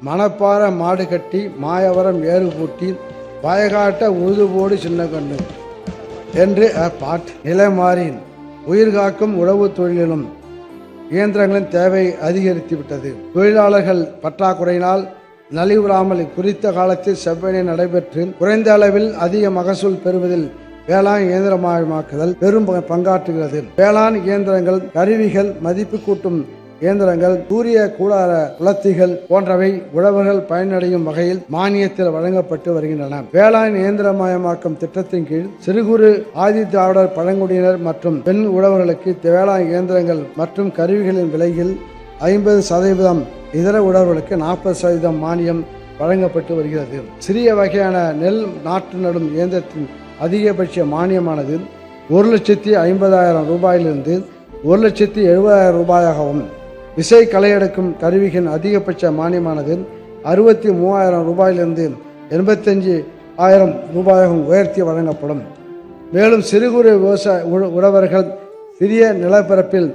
மணப்பாற மாடு கட்டி மாயவரம் ஏறு பூட்டி பயகாட்ட உழுதுபோடு சின்ன கண்ணு என்று பாட் நிலைமாறின் உயிர்காக்கும் உழவு தொழிலிலும் இயந்திரங்களின் தேவை அதிகரித்துவிட்டது. தொழிலாளர்கள் பற்றாக்குறையினால் நலிவுறாமல் குறித்த காலத்தில் செவ்வனே நடைபெற்று குறைந்த அளவில் அதிக மகசூல் பெறுவதில் வேளாண் இயந்திரமயமாக்குதல் பெரும் பங்காற்றுகிறது. வேளாண் இயந்திரங்கள், கருவிகள், மதிப்பு கூட்டும் இயந்திரங்கள், சூரிய கூடார உலர்த்திகள் போன்றவை உழவர்கள் பயனடையும் வகையில் மானியத்தில் வழங்கப்பட்டு வருகின்றன. வேளாண் இயந்திரமயமாக்கும் திட்டத்தின் கீழ் சிறு குறு ஆதி திராவிடர் பழங்குடியினர் மற்றும் பெண் உழவர்களுக்கு வேளாண் இயந்திரங்கள் மற்றும் கருவிகளின் விலையில் 50%, இதர உழவர்களுக்கு 40% மானியம் வழங்கப்பட்டு வருகிறது. சிறிய வகையான நெல் நாற்று நடும் இயந்திரத்தின் அதிகபட்ச மானியமானது 1,50,000 ரூபாயிலிருந்து 1,70,000 ரூபாயாகவும், விசை களையெடுக்கும் கருவிகளின் அதிகபட்ச மானியமானது 63,000 ரூபாயிலிருந்து 85,000 ரூபாயாகவும் உயர்த்தி வழங்கப்படும். மேலும் சிறு குறு விவசாய உழவர்கள் சிறிய நிலப்பரப்பில்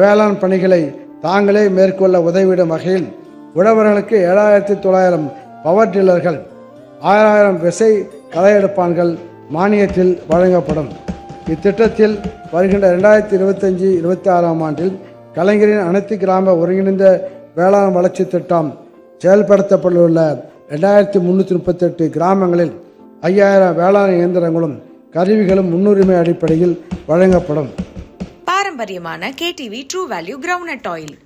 வேளாண் பணிகளை தாங்களே மேற்கொள்ள உதவிடும் வகையில் உழவர்களுக்கு 7,900 பவர் டில்லர்கள், 6,000 விசை களையெடுப்பான்கள் மானியத்தில் வழங்கப்படும். இத்திட்டத்தில் வருகின்ற 2025-26 ஆண்டில் கலைஞரின் அனைத்து கிராம ஒருங்கிணைந்த வேளாண் வளர்ச்சி திட்டம் செயல்படுத்தப்பட்டுள்ள 2338 கிராமங்களில் 5,000 வேளாண் இயந்திரங்களும் கருவிகளும் முன்னுரிமை அடிப்படையில் வழங்கப்படும். பாரம்பரியமான KTV true value groundnut oil.